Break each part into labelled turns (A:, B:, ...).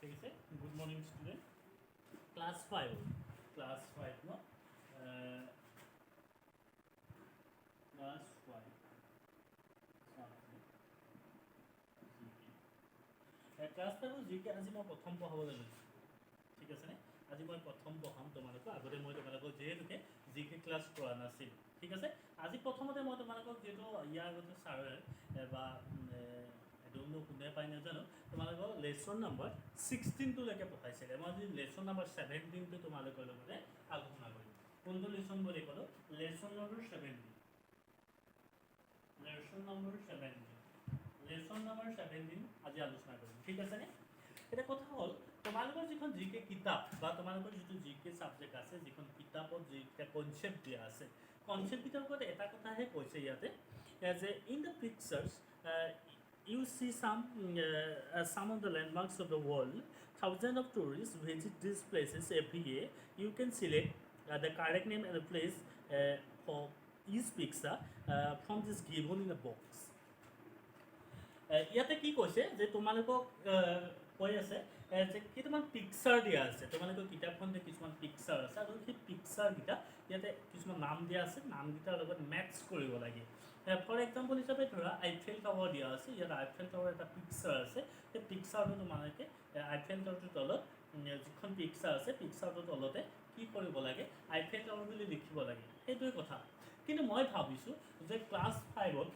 A: ঠিক আছে good morning student class 5 class 5 ন class 5 class 5 জিকে আজি মই প্ৰথম পঢ়াবলৈ লৈছোঁ ঠিক আছেনে আজি মই প্ৰথম পঢ়াম তোমালোকক আগতে মই তোমালোকক যিহেতুকে জিকে ক্লাছ কৰা নাছিল ঠিক আছে আজি প্ৰথমতে মই তোমালোকক যিহেতু ইয়াৰ আগতে ছাৰে বা এডোনো কোনে পাই নাজানো তোমালোকৰ লেচন নম্বৰ 16 লৈকে পঢ়াইছিলে মই আজি লেচন নম্বৰ 17 তোমালোকৰ লগতে আলোচনা কৰিম কোনটো লেচন বুলি ক'লো লেচন নম্বৰ 17 লেচন নম্বৰ 17 আজি আলোচনা কৰিম ঠিক আছেনে এটা কথা হ'ল তোমালোকৰ যিখন জিকে কিতাপ বা তোমালোকৰ যিটো জিকে সাবজেক্ট আছে যিখন কিতাপত যিটা কনসেপ্ট দিয়া আছে কনসেপ্ট কিতাপত এটা কথাহে কৈছে ইয়াতে যে in the pictures you see some of the landmarks of the world. Thousands of tourists visit these places every year. You can select the correct name and the place for each picture from this given in the box. ইয়াতে কি কৈছে যে তোমালোকক কৈ আছে যে কিছুমান picture দিয়া আছে তোমালোকৰ কিতাপখনতে কিছুমান পিকচাৰ আছে আৰু সেই পিকচাৰকেইটা ইয়াতে কিছুমান নাম দিয়া আছে নামকেইটাৰ লগত মেটচ কৰিব লাগে ফৰ এক্সাম্পল হিচাপে ধৰা আইফেল টাৱাৰ দিয়া আছে ইয়াত আইফেল টাৱাৰ এটা পিকচাৰ আছে সেই পিকচাৰটো তোমালোকে আইফেল টাৱাৰটোৰ তলত যিখন পিকচাৰ আছে পিকচাৰটোৰ তলতে কি কৰিব লাগে আইফেল টাৱাৰ বুলি লিখিব লাগে সেইটোৱে কথা কিন্তু মই ভাবিছোঁ যে ক্লাছ 5ত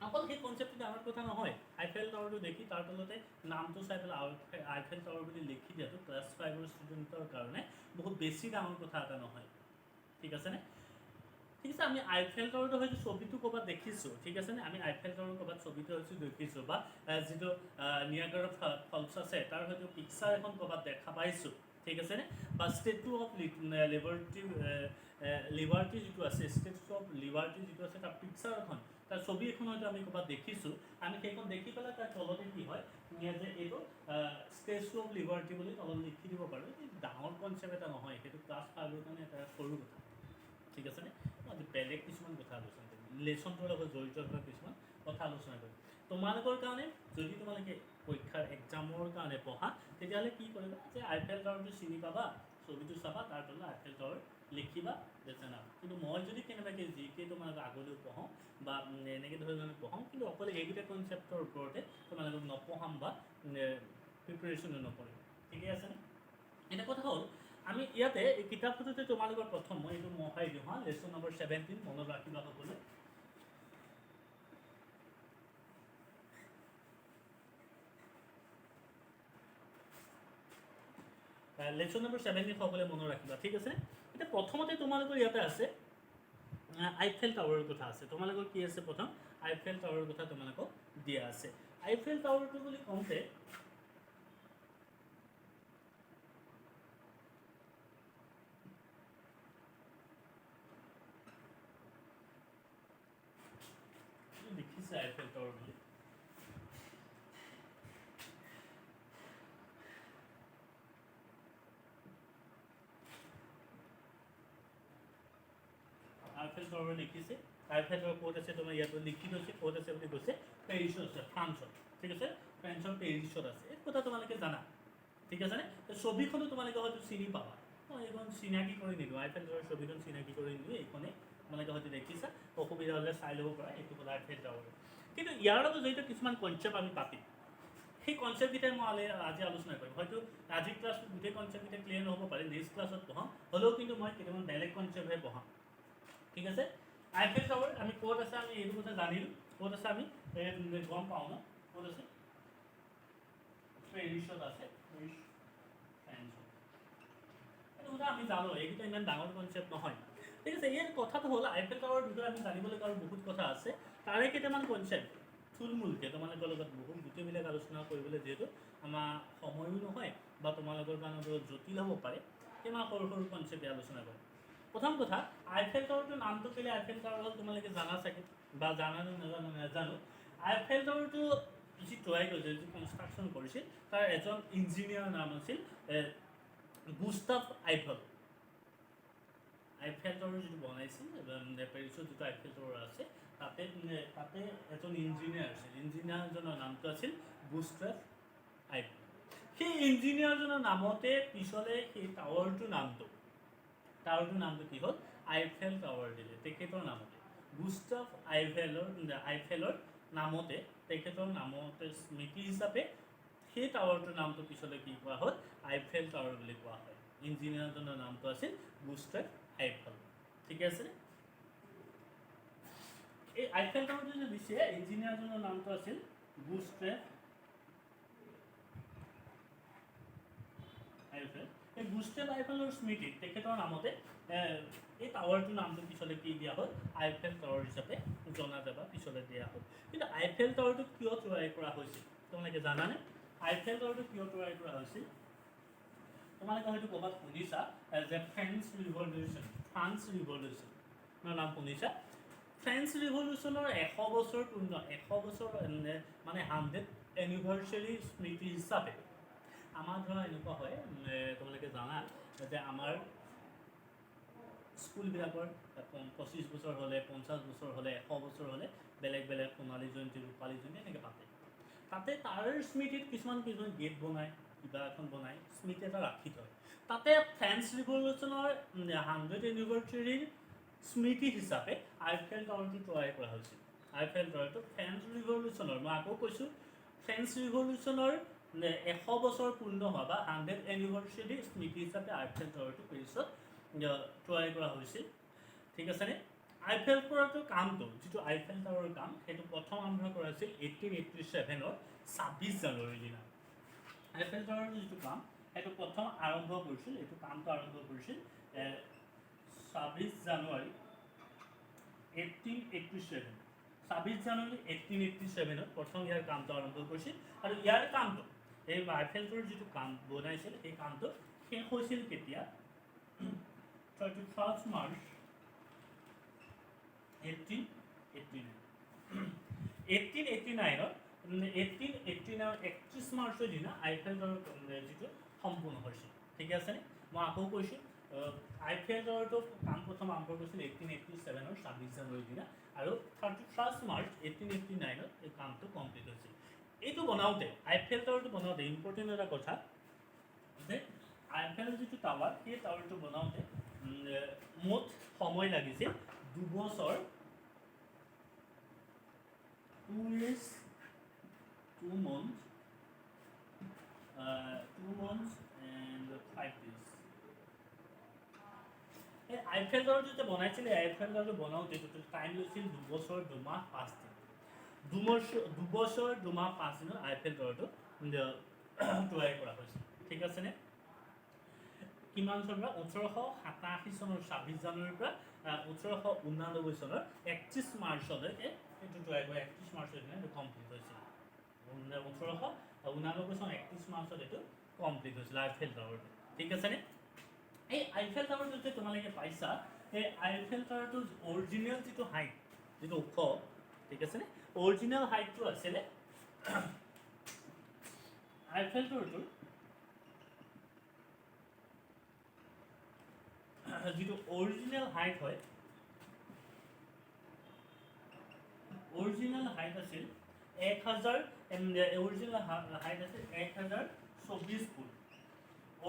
A: অকল সেই কনচেপ্টটো ডাঙৰ কথা নহয় আইফেল টাৱাৰটো দেখি তাৰ তলতে নামটো চাই পেলাই আইফেল টাৱাৰ বুলি লিখি দিয়াটো ক্লাছ 5ৰ ষ্টুডেণ্টৰ কাৰণে বহুত বেছি ডাঙৰ কথা এটা নহয় ঠিক আছেনে ঠিক আছে আমি আইফেল টাৱাৰটো হয়তো ছবিটো ক'ৰবাত দেখিছোঁ ঠিক আছেনে আমি আইফেল টাৱাৰ ক'ৰবাত ছবিটো হয়তো দেখিছোঁ বা যিটো নিয়াগাৰা ফলছ আছে তাৰ হয়তো পিকচাৰ এখন ক'ৰবাত দেখা পাইছোঁ ঠিক আছেনে বা ষ্টেচু অফ লিবাৰ্টি যিটো আছে ষ্টেচু অফ লিবাৰ্টি যিটো আছে তাৰ পিকচাৰ এখন তাৰ ছবি এখন হয়তো আমি ক'ৰবাত দেখিছোঁ আমি সেইখন দেখি পেলাই তাৰ তলতে কি হয় যে এইটো ষ্টেচু অফ লিবাৰ্টি বুলি তলত লিখি দিব পাৰোঁ ডাঙৰ কনচেপ্ট এটা নহয় সেইটো ক্লাছ 5ৰ কাৰণে এটা সৰু কথা ঠিক আছেনে মই বেলেগ কিছুমান কথা আলোচনা কৰিম লেচনটোৰ লগত জড়িত হোৱা কিছুমান কথা আলোচনা কৰিম তোমালোকৰ কাৰণে যদি তোমালোকে পৰীক্ষাৰ এক্সামৰ কাৰণে পঢ়া তেতিয়াহ'লে কি কৰিবা যে আইফেল টাৱাৰটো চিনি পাবা ছবিটো চাবা তাৰ তলত আইফেল টাৱাৰ লিখিবা জানা কিন্তু মই যদি কেনেবাকৈ জিকে তোমালোকক আগলৈ পঢ়াওঁ বা এনেকৈ ধৰণৰ পঢ়াওঁ কিন্তু অকল এইকেইটা কনচেপ্টৰ ওপৰতে তোমালোকক নপঢ়াম বা প্ৰিপেৰেশ্যনো নকৰিম ঠিকেই আছেনে এটা কথা হ'ল আমি ইয়াতে এই কিতাপটোতে তোমালোকৰ প্ৰথম মই এইটো মহাই দিওঁ হা লেচন নম্বৰ 17 মনত ৰাখিবা সকলোৱে লেচন নম্বৰ 17 সকলোৱে মনত ৰাখিবা ঠিক আছে এতিয়া প্ৰথমতে তোমালোকৰ ইয়াতে আছে আইফেল টাৱাৰৰ কথা আছে তোমালোকৰ কি আছে প্ৰথম আইফেল টাৱাৰৰ কথা তোমালোকক দিয়া আছে আইফেল টাৱাৰটো বুলি কওঁতে লিখিছে আইফেল টাৱাৰ বুলি আইফেল টাৱাৰ লিখিছে আইফেল টাৱাৰ ক'ত আছে তোমাৰ ইয়াত লিখি থৈছে ক'ত আছে বুলি কৈছে পেৰিছত আছে ফ্ৰান্সত ঠিক আছে ফ্ৰান্সৰ পেৰিছত আছে এই কথা তোমালোকে জানা ঠিক আছেনে ছবিখনো তোমালোকে হয়তো চিনি পাবা মই এইখন চিনাকি কৰি নিদিওঁ আইফেল টাৱাৰ ছবিখন চিনাকি কৰি নিদিওঁ এইখনেই তোমালোকে হয়তো দেখিছা অসুবিধা হ'লে চাই ল'ব পাৰা এইটো হ'ল আইফেল টাৱাৰ কিন্তু ইয়াৰ লগত জড়িত কিছুমান কনচেপ্ট আমি পাতিম সেই কনচেপ্টকেইটাই মই আজি আলোচনা কৰিম হয়তো আজিৰ ক্লাছত গোটেই কনচেপ্টকেইটা ক্লিয়াৰ নহ'ব পাৰে নেক্সট ক্লাছত পঢ়াম হ'লেও কিন্তু মই কেইটামান বেলেগ কনচেপ্টহে পঢ়াম ঠিক আছে আইফেল টাৱাৰ আমি ক'ত আছে আমি এইটো কথা জানিলোঁ ক'ত আছে আমি গম পাওঁ ন ক'ত আছে পেৰিছত আছে ফ্ৰান্সত এইটো কথা আমি জানো এইকেইটা ইমান ডাঙৰ কনচেপ্ট নহয় ঠিক আছে ইয়াৰ কথাটো হ'ল আইফেল টাৱাৰৰ বিষয়ে আমি জানিবলগীয়া আৰু বহুত কথা আছে তাৰে কেইটামান কনচেপ্ট থুলমূলকৈ তোমালোকৰ লগত বহুত গোটেইবিলাক আলোচনা কৰিবলৈ যিহেতু আমাৰ সময়ো নহয় বা তোমালোকৰ কাৰণে বহুত জটিল হ'ব পাৰে কিমান সৰু সৰু কনচেপ্টে আলোচনা কৰিম প্ৰথম কথা আইফেল টাৱাৰটোৰ নামটো কেলৈ আইফেল টাৱাৰ হ'ল তোমালোকে জানা চাগে বা জানানো নাজানো আইফেল টাৱাৰটো যি তৈয়াৰ কৰিছিল যি কনষ্ট্ৰাকশ্যন কৰিছিল তাৰ এজন ইঞ্জিনিয়াৰৰ নাম আছিল গুষ্টাভ আইফেল আইফেল টাৱাৰ যিটো বনাইছিল পেৰিছত যিটো আইফেল টাৱাৰ আছে তাতে এজন ইঞ্জিনিয়াৰ আছিল ইঞ্জিনিয়াৰজনৰ নামটো আছিল গুষ্টাভ আইফেল সেই ইঞ্জিনিয়াৰজনৰ নামতে পিছলৈ সেই টাৱাৰটোৰ নামটো কি হ'ল আইফেল টাৱাৰ দিলে তেখেতৰ নামতে গুস্তাভ আইফেলৰ নামতে তেখেতৰ নামতে স্মৃতি হিচাপে সেই টাৱাৰটোৰ নামটো পিছলৈ কি কোৱা হ'ল আইফেল টাৱাৰ বুলি কোৱা হয় ইঞ্জিনিয়াৰজনৰ নামটো আছিল গুস্তাভ আইফেল ঠিক আছে এই আইফেল টাৱাৰটো যে দিছে ইঞ্জিনিয়াৰজনৰ নামটো আছিল গুস্তাভ আইফেল এই গুস্তাভ আইফেলৰ স্মৃতিত তেখেতৰ নামতে এই টাৱাৰটোৰ নামটো পিছলৈ কি দিয়া হ'ল আইফেল টাৱাৰ হিচাপে জনা যাব পিছলৈ দিয়া হ'ল কিন্তু আইফেল টাৱাৰটো কিয় তৈয়াৰ কৰা হৈছিল তোমালোকে জানানে আইফেল টাৱাৰটো কিয় তৈয়াৰ কৰা হৈছিল তোমালোকে হয়তো ক'ৰবাত শুনিছা যে ফ্ৰেঞ্চ ৰিভলিউশ্যনৰ নাম শুনিছা ফ্ৰেঞ্চ ৰিভলিউশ্যনৰ 100 বছৰ পূৰ্ণ 100 বছৰ মানে 100th এনিভাৰ্চাৰী স্মৃতি হিচাপে আমাৰ ধৰা এনেকুৱা হয় তোমালোকে জানা যে আমাৰ স্কুলবিলাকৰ 25 বছৰ হ'লে 50 বছৰ হ'লে 100 বছৰ হ'লে বেলেগ বেলেগ সোণালী জয়ন্তী ৰূপালী জয়ন্তী এনেকৈ পাতে তাতে তাৰ স্মৃতিত কিছুমান গেট বনায় কিবা এখন বনায় স্মৃতি এটা ৰাখি থয় তাতে ফ্ৰেঞ্চ ৰিভলিউশ্যনৰ 100th এনিভাৰ্চাৰীৰ স্মৃতি হিচাপে আইফেল টাৱাৰটো তৈয়াৰ কৰা হৈছিল আইফেল টাৱাৰটো ফ্ৰেঞ্চ ৰিভলিউশ্যনৰ মই আকৌ কৈছোঁ ফ্ৰেঞ্চ ৰিভলিউশ্যনৰ 100 বছৰ পূৰ্ণ হোৱা বা 100th এনিভাৰ্চাৰী স্মৃতি হিচাপে আইফেল টাৱাৰটো পেৰিছত তৈয়াৰ কৰা হৈছিল ঠিক আছেনে আইফেল টাৱাৰটোৰ কামটো যিটো আইফেল টাৱাৰৰ কাম সেইটো প্ৰথম আৰম্ভ কৰা হৈছিল 1887ৰ 26 জানুৱাৰীৰ দিনা আইফেল টাৱাৰৰ যিটো কাম সেইটো প্ৰথম আৰম্ভ কৰিছিল এইটো কামটো আৰম্ভ কৰিছিল 26 জানুৱাৰী 1887 26 জানুৱাৰী 1887ত প্ৰথম ইয়াৰ কামটো আৰম্ভ কৰিছিল আৰু ইয়াৰ কামটো এই আইফেল টাৱাৰৰ যিটো কাম বনাইছিল সেই কামটো শেষ হৈছিল কেতিয়া 31st March 1889ত 31 মাৰ্চৰ দিনা আইফেল টাৱাৰ যিটো সম্পূৰ্ণ হৈছিল ঠিক আছেনে মই আকৌ কৈছোঁ আইফেল টাৱাৰটো কাম প্ৰথম আৰম্ভ কৰিছিল 1887ৰ 26 জানুৱাৰীৰ দিনা আৰু 31st March 1889ত এই কামটো কমপ্লিট হৈছিল এইটো বনাওঁতে আইফেল টাৱাৰটো বনাওঁতে ইম্পৰ্টেণ্ট এটা কথা যে আইফেল যিটো টাৱাৰ সেই টাৱাৰটো বনাওঁতে মুঠ সময় লাগিছিল 2 বছৰ 2 years 2 months 2 months and 5 days এই আইফেল টাৱাৰটো যে বনাইছিলে আইফেল টাৱাৰটো বনাওঁতে টোটেল টাইম লৈছিল 2 বছৰ 2 মাহ 5 দিন 2 বছৰ 2 মাহ 5 দিনত আইফেল টাৱাৰটো তৈয়াৰ কৰা হৈছিল ঠিক আছেনে কিমান চনৰ 1887 চনৰ 26 জানুৱাৰীৰ পৰা 1889 চনৰ 31 মাৰ্চলৈকে এইটো তৈয়াৰ কৰা 31 মাৰ্চৰ দিনা এইটো কমপ্লিট হৈছিল 1889 চনৰ 31 মাৰ্চত এইটো কমপ্লিট হৈছিল আইফেল টাৱাৰটো ঠিক আছেনে এই আইফেল টাৱাৰটো যে তোমালোকে পাইছা এই আইফেল টাৱাৰটোৰ অৰিজিনেল যিটো হাইট যিটো ওখ ঠিক আছেনে অৰিজিনেল হাইটটো আছিলে আইফেল টাৱাৰটোৰ যিটো অৰিজিনেল হাইট হয় অৰিজিনেল হাইট আছিল 1024 ফুট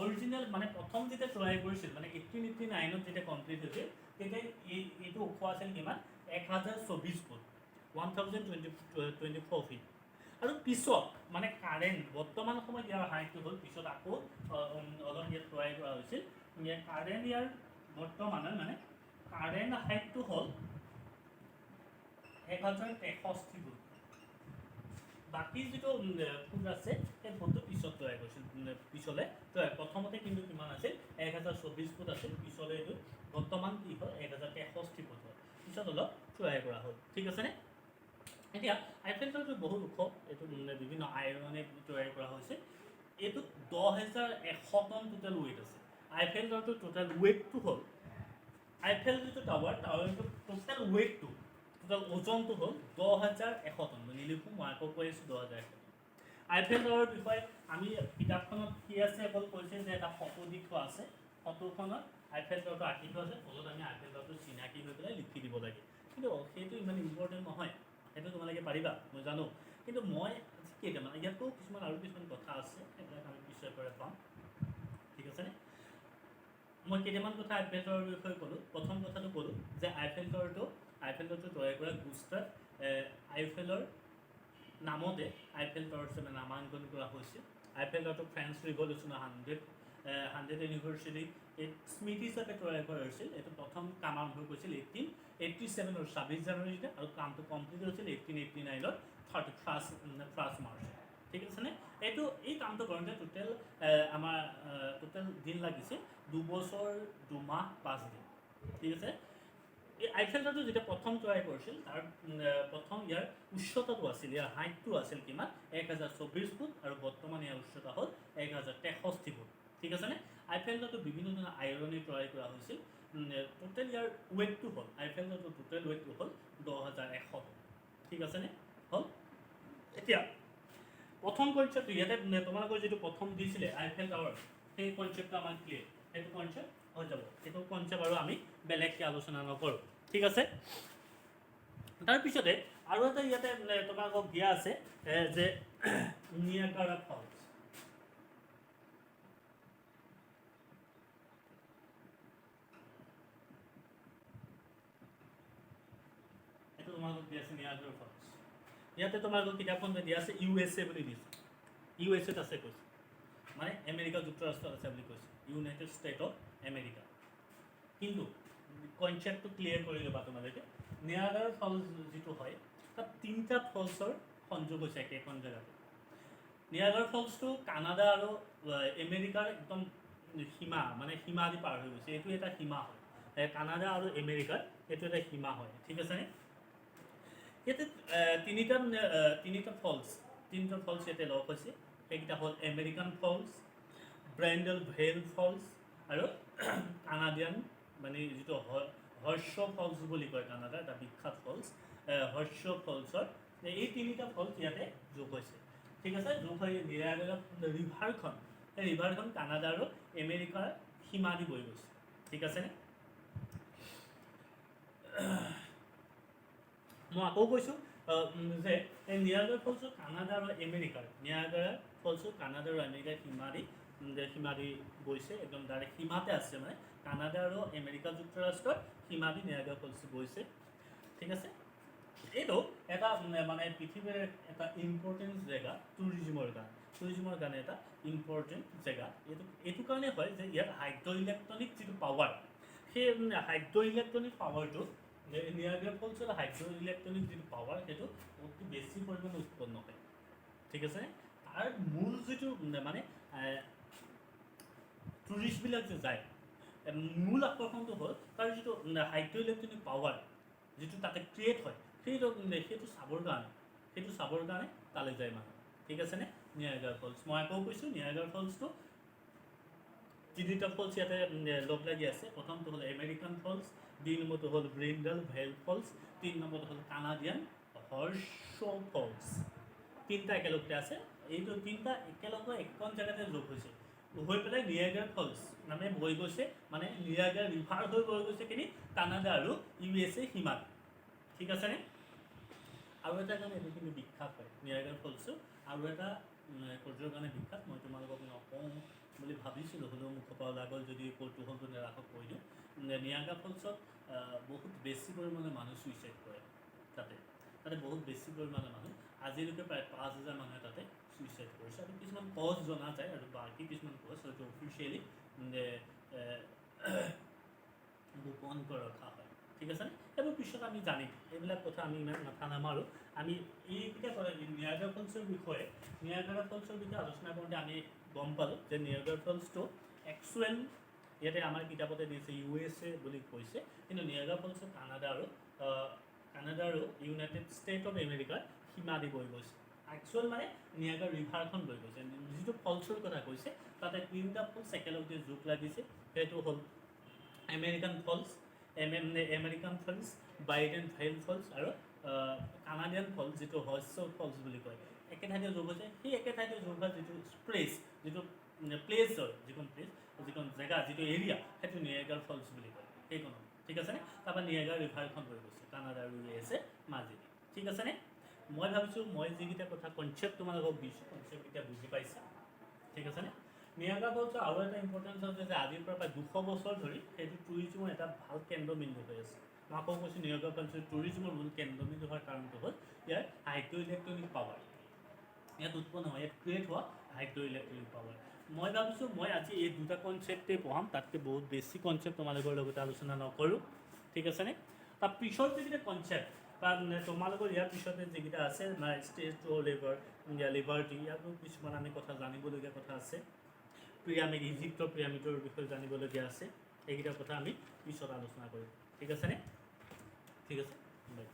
A: অৰিজিনেল মানে প্ৰথম যেতিয়া তৈয়াৰ কৰিছিল মানে 1889ত যেতিয়া কমপ্লিট হৈছিল তেতিয়া এইটো ওখ আছিল কিমান 1024 ফুট 1024 ফিট আৰু পিছত মানে কাৰেণ্ট বৰ্তমান সময়ত ইয়াৰ হাইটটো হ'ল পিছত আকৌ অলপ ইয়াত তৈয়াৰ কৰা হৈছিল কাৰেণ্ট ইয়াৰ বৰ্তমানৰ মানে কাৰেণ্ট হাইটটো হ'ল 1063 ফুট বাকী যিটো ফুট আছে সেই ফুটটো পিছত তৈয়াৰ কৰিছিল পিছলৈ তৈয়াৰ প্ৰথমতে কিন্তু কিমান আছিল 1024 ফুট আছিল পিছলৈ এইটো বৰ্তমান কি হ'ল 1063 ফুট হ'ল পিছত অলপ তৈয়াৰ কৰা হ'ল ঠিক আছেনে এতিয়া আইফেল টাৱাৰটো বহুত ওখ এইটো বিভিন্ন আইৰণে তৈয়াৰ কৰা হৈছে এইটো 10,100 টন টোটেল ৱেইট আছে আইফেল টাৱাৰটো টোটেল ৱেইটটো হ'ল আইফেল যিটো টাৱাৰটো টোটেল ৱেইটটো টোটেল ওজনটো হ'ল 10,100 টন মই নিলিখোঁ মই আকৌ কৈ আছোঁ 10,100 টন আইফেল টাৱাৰৰ বিষয়ে আমি কিতাপখনত কি আছে অকল কৈছে যে এটা ফটো দি থোৱা আছে ফটোখনত আইফেল টাৱাৰটো আঁকি থোৱা আছে ফটোত আমি আইফেল টাৱাৰটো চিনাকি হৈ পেলাই লিখি দিব লাগে কিন্তু সেইটো ইমান ইম্পৰ্টেণ্ট নহয় সেইটো তোমালোকে পাৰিবা মই জানো কিন্তু মই কেইটামান ইয়াতো কিছুমান আৰু কিছুমান কথা আছে সেইবিলাক আমি পিছৰ পৰা পাম ঠিক আছেনে মই কেইটামান কথা আইফেল টাৱাৰৰ বিষয়ে ক'লোঁ প্ৰথম কথাটো ক'লোঁ যে আইফেল টাৱাৰটো তৈয়াৰ কৰা গুষ্টাভ আইফেলৰ নামতে আইফেল টাৱাৰ হিচাপে নামাংকন কৰা হৈছিল আইফেল টাৱাৰটো ফ্ৰেঞ্চ ৰিভলিউচনৰ 100 এনিভাৰ্চাৰী এক স্মৃতি হিচাপে তৈয়াৰ কৰা হৈছিল এইটো প্ৰথম কাম আৰম্ভ কৰিছিল 1887 26 জানুৱাৰীতে আৰু কামটো কমপ্লিট হৈছিল 1889 ফাৰ্ষ্ট মাৰ্চ ঠিক আছেনে এই কামটো কৰোঁতে টোটেল আমাৰ টোটেল দিন লাগিছে 2 বছৰ 2 মাহ 5 দিন ঠিক আছে এই আইফেল টাৱাৰটো যেতিয়া প্ৰথম তৈয়াৰ কৰিছিল তাৰ প্ৰথম ইয়াৰ উচ্চতাটো আছিল ইয়াৰ হাইটটো আছিল কিমান 1024 ফুট আৰু বৰ্তমান ইয়াৰ উচ্চতা হ'ল 1063 ফুট ঠিক আছেনে আইফেল টাৱাৰটো বিভিন্ন ধৰণৰ আইৰণে তৈয়াৰ কৰা হৈছিল টোটেল ইয়াৰ ৱেটটো হ'ল আইফেল টাৱাৰটোৰ টোটেল ৱেটটো হ'ল 10100 ঠিক আছেনে হ'ল এতিয়া প্ৰথম কনচেপ্টটো ইয়াতে তোমালোকৰ যিটো প্ৰথম দিছিলে আইফেল টাৱাৰ সেই কনচেপ্টটো আমাৰ ক্লিয়াৰ সেইটো কনচেপ্ট হৈ যাব সেইটো কনচেপ্ট আৰু আমি বেলেগকৈ আলোচনা নকৰোঁ ঠিক আছে তাৰপিছতে আৰু এটা ইয়াতে তোমালোকক দিয়া আছে যে নিয়াগাৰা ফলছ এইটো তোমালোকক দিয়া আছে নিয়াগাৰা ফলছ ইয়াতে তোমালোকক কিতাপখন দিয়া আছে USA বুলি দিছে USAত আছে কৈছে মানে আমেৰিকা যুক্তৰাষ্ট্ৰত আছে বুলি কৈছে ইউনাইটেড ষ্টেট অফ আমেৰিকা কিন্তু কনচেপ্টটো ক্লিয়াৰ কৰি ল'বা তোমালোকে নিয়াগাৰা ফলছ যিটো হয় তাত 3টা ফলছৰ সংযোগ হৈছে একেখন জেগাতে নিয়াগাৰা ফলছটো কানাডা আৰু আমেৰিকাৰ একদম সীমা মানে সীমা দি পাৰ হৈ গৈছে এইটো এটা সীমা হয় কানাডা আৰু আমেৰিকাৰ এইটো এটা সীমা হয় ঠিক আছেনে ইয়াতে তিনিটা ফলছ ইয়াতে লগ হৈছে সেইকেইটা হ'ল আমেৰিকান ফলছ ব্ৰেণ্ডেল ভেল ফলছ আৰু কানাডিয়ান মানে যিটো হৰ্ষ ফলছ বুলি কয় কানাডাৰ এটা বিখ্যাত ফলছ হৰ্ষ ফলছৰ এই তিনিটা ফলছ ইয়াতে যোগ হৈছে ঠিক আছে যোগ হৈ নিয়াগাৰা ৰিভাৰখন সেই ৰিভাৰখন কানাডা আৰু আমেৰিকাৰ সীমা দি বৈ গৈছে ঠিক আছেনে মই আকৌ কৈছোঁ যে এই নিয়াগাৰা ফলছটো কানাডা আৰু আমেৰিকাৰ নিয়াগাৰা ফলছটো কানাডা আৰু আমেৰিকাৰ সীমা দি গৈছে একদম ডাইৰেক্ট সীমাতে আছে মানে কানাডা আৰু আমেৰিকা যুক্তৰাষ্ট্ৰৰ সীমা দি নিয়াগাৰা ফলছটো গৈছে ঠিক আছে এইটো এটা মানে পৃথিৱীৰ এটা ইম্পৰ্টেণ্ট জেগা টুৰিজিমৰ কাৰণে এটা ইম্পৰ্টেণ্ট জেগা এইটো কাৰণে হয় যে ইয়াত হাইড্ৰ' ইলেক্ট্ৰনিক যিটো পাৱাৰ সেই হাইড্ৰ' ইলেক্ট্ৰনিক পাৱাৰটো নিয়াগাৰা ফলছৰ হাইড্ৰ' ইলেক্ট্ৰনিক যিটো পাৱাৰ সেইটো অতি বেছি পৰিমাণে উৎপন্ন হয় ঠিক আছে তাৰ মূল যিটো মানে টুৰিষ্টবিলাক যে যায় মূল আকৰ্ষণটো হ'ল তাৰ যিটো হাইড্ৰ' ইলেক্ট্ৰনিক পাৱাৰ যিটো তাতে ক্ৰিয়েট হয় সেইটো চাবৰ কাৰণে তালৈ যায় মানুহ ঠিক আছেনে নিয়াগাৰা ফলছ মই আকৌ কৈছোঁ নিয়াগাৰা ফলছটো তিনিটা ফলছ ইয়াতে লগ লাগি আছে প্ৰথমটো হ'ল আমেৰিকান ফলছ 2 নম্বৰটো হ'ল ব্ৰেণ্ডেল ভেল ফলছ 3 নম্বৰটো হ'ল কানাডিয়ান হৰ্ষ ফলছ তিনিটা একেলগতে আছে এইটো তিনিটা একেলগে এখন জেগাতে যোগ হৈছে হৈ পেলাই নিয়াগাৰা ফলছ মানে বৈ গৈছে মানে নিয়াগাৰা ৰিভাৰ হৈ বৈ গৈছে কিনি কানাডা আৰু USA সীমাত ঠিক আছেনে আৰু এটা কাৰণে এইটো কিন্তু বিখ্যাত হয় নিয়াগাৰা ফলছটো আৰু এটা সূৰ্যৰ কাৰণে বিখ্যাত মই তোমালোকক নকওঁ বুলি ভাবিছিলোঁ হ'লেও মুখৰ পৰা ওলাই গ'ল যদি কৌতুহলটো নেৰাখক কৈ দিওঁ নিয়াগাৰা ফলছত বহুত বেছি পৰিমাণে মানুহ ছুইচাইড কৰে তাতে বহুত বেছি পৰিমাণে মানুহ আজিলৈকে প্ৰায় 5000 মানুহে তাতে ছুইচাইড কৰিছে আৰু কিছুমান কজ জনা যায় আৰু বাকী কিছুমান কজ হয়তো অফিচিয়েলি গোপন কৰি ৰখা হয় ঠিক আছে এইবোৰ পিছত আমি জানিম এইবিলাক কথা আমি ইমান মাথা নামাৰোঁ আমি এইকেইটা নিয়াগাৰা ফলছৰ বিষয়ে আলোচনা কৰোঁতে আমি গম পালোঁ যে নিয়াগাৰা ফলছটো একচুৱেল ইয়াতে আমাৰ কিতাপতে দিছে USA বুলি কৈছে কিন্তু নিয়াগাৰা ফলছটো কানাডা আৰু ইউনাইটেড ষ্টেট অফ আমেৰিকাৰ সীমা দি বৈ গৈছে একচুৱেল মানে নিয়াগাৰা ৰিভাৰখন বৈ গৈছে যিটো ফলছৰ কথা কৈছে তাতে 3টা ফলছ একেলগে যোগ লাগিছে সেইটো হ'ল আমেৰিকান ফলছ বাইডেন ভেল ফলছ আৰু কানাডিয়ান ফলছ যিটো হৰ্ষ ফলছ বুলি কয় একে ঠাইতে যোগ হৈছে সেই একে ঠাইতে যোগ হোৱা যিটো প্লেছৰ যিখন জেগা যিটো এৰিয়া সেইটো নিয়াগাৰা ফলছ বুলি কয় সেইখনত ঠিক আছেনে তাৰপৰা নিয়াগাৰা ৰিভাৰখন বৈ গৈছে কানাডা আৰু USA মাজেদি ঠিক আছেনে মই ভাবিছোঁ মই যিকেইটা কথা কনচেপ্ট তোমালোকক দিছোঁ কনচেপ্টকেইটা বুজি পাইছা ঠিক আছেনে নিয়াগ্ৰা ফলছৰ আৰু এটা ইম্পৰ্টেঞ্চ আছে যে আজিৰ পৰা প্ৰায় 200 বছৰ ধৰি সেইটো টুৰিজিমৰ এটা ভাল কেন্দ্ৰবিন্দু হৈ আছে। মই আকৌ কৈছোঁ নিয়াগ্ৰা ফলছ টুৰিজিমৰ মূল কেন্দ্ৰবিন্দু হোৱাৰ কাৰণটো হ'ল ইয়াৰ হাইড্ৰ' ইলেক্ট্ৰনিক পাৱাৰ। ইয়াত উৎপন্ন হয়, ইয়াত ক্ৰিয়েট হোৱা হাইড্ৰ' ইলেক্ট্ৰনিক পাৱাৰ। মই ভাবিছোঁ মই আজি এই দুটা কনচেপ্টেই পঢ়াম, তাতকৈ বহুত বেছি কনচেপ্ট তোমালোকৰ লগতে আলোচনা নকৰোঁ, ঠিক আছেনে? তাৰ পিছত যিকেইটা কনচেপ্ট বা তোমালোকৰ ইয়াৰ পিছতে যিকেইটা আছে ষ্টেজ টু লিবাৰ্টি, ইয়াতো কিছুমান আমি কথা জানিবলগীয়া কথা আছে। পিৰামিড, ইজিপ্তৰ পিৰামিডৰ বিষয়ে জানিবলগীয়া আছে। এইকেইটা কথা আমি পিছত আলোচনা কৰিম, ঠিক আছেনে? ঠিক আছে, বাই।